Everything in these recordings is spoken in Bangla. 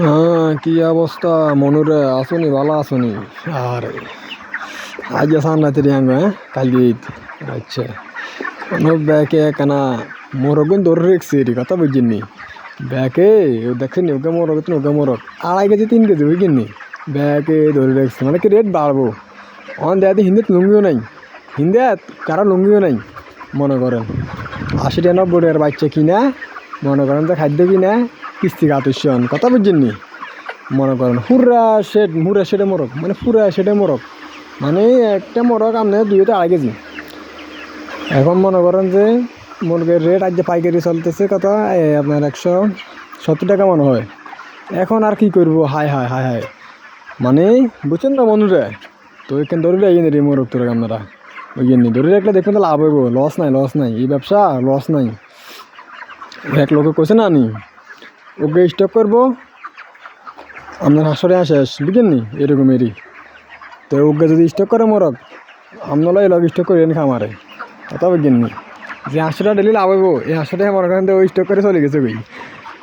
হ্যাঁ, কি অবস্থা মনুরে? আসুনি, ভালো আসুনি? আরে আজ সামনে রিয়াঙ্গ, হ্যাঁ কালকে ঈদ। আচ্ছা, কোনো ব্যাকে কেনা মোরগুন ধরে রেখছি রে, কথা বুঝিনি। ব্যাকে দেখছেন ওকে মোরগ, ওকে মোরগ 2.5 কেজি 3 কেজি বুঝিনি। ব্যাকে ধরে রেখছি মানে কি রেট বাড়বো। অন দেয়াতে হিন্দিত লুঙ্গিও নাই, হিন্দিত কারো লুঙ্গিও নাই। মনে করেন 80-90 বাচ্চা কিনা, মনে করেন যে খাদ্য কিনা কিস্তি কাতুসন, কথা বুঝিনি। মনে করেন মুরা সেটে মোরগ মানে পুরা সেটে মোরগ মানে একটা মোরগ আপনার 2-2.5 কেজি। এখন মনে করেন যে মুরগের রেট আজ যে পাইকারি চলতেছে কত, আপনার 170 টাকা মনে হয়। এখন আর কি করবো, হায় হায় হায় হায়, মানে বুঝছেন না বন্ধুরা? তো এখানে ধরে রাখেন রে মোরগ তোর আপনারা, ওই জন্য ধরে রাখলে দেখবেন তো লাভ হইব, লস নাই, লস নাই, এই ব্যবসা লস নাই। এক লোকে কইছে না নি ওকে স্টক করবো আপনার হাসরে শেষ, বুঝেন নি এরকমেরই। তো ওকে যদি স্টক করে মোরগ, আপনারা এই লগ স্টক করে খামারে, কথা বুঝেন নি। যে 800 টাকা ডেলি লাভ হইব, এই 800 টাকা মনে করেন ওই স্টক করে চলে গেছে কই।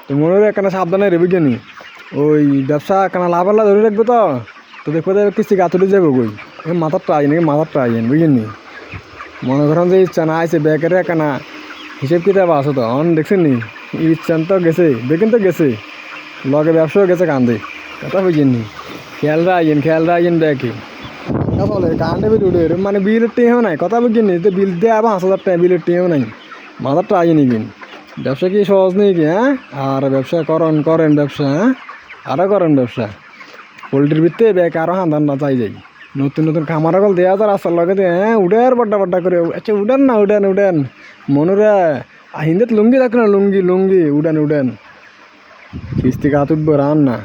তো মনে হয় এখানে সাবধানে রে, বুঝেন নি। ওই ব্যবসা কেন লাভ আল্লাহ ধরে রাখবো, তো তো দেখবো যে কিস্তি গাতুলে যাবো কই। মাথার ট্রাই নাকি মাথার ট্রাই বুঝেন নি। মনে করেন যে ইচ্ছা না আইসে ব্যাকের কেনা হিসেব কিতাব আছে তো অন, দেখছেন নি ইচ্ছান তো গেছে, দেখেন তো গেছে, লগে ব্যবসাও গেছে কান্দে, কথা বুঝেন নি। খেয়াল রাখেন ব্যাকে চলে কান্দে বি উঠে মানে বিলের টেও নাই, কথা বুঝেন নি। তো বিল দেয় আবার 5,000 টাকা, বিলের টেও নাই, মাথার ট্রাই নিবেন। ব্যবসা কি সহজ নেই কি? হ্যাঁ, আর ব্যবসা করেন ব্যবসা, হ্যাঁ আরও করেন ব্যবসা। পোলট্রির ভিতরে ব্যাগ আরও হান্দান না চাই যাই, নতুন নতুন খামার আগল দেওয়া যায় রাস্তার লগে দিয়ে, হ্যাঁ উডের বড্ডা করে। আচ্ছা উডেন না, উডেন মনুরা হিন্দিত লুঙ্গি থাক না, লুঙ্গি উডেন কিস্তি গা তুটবো রান না।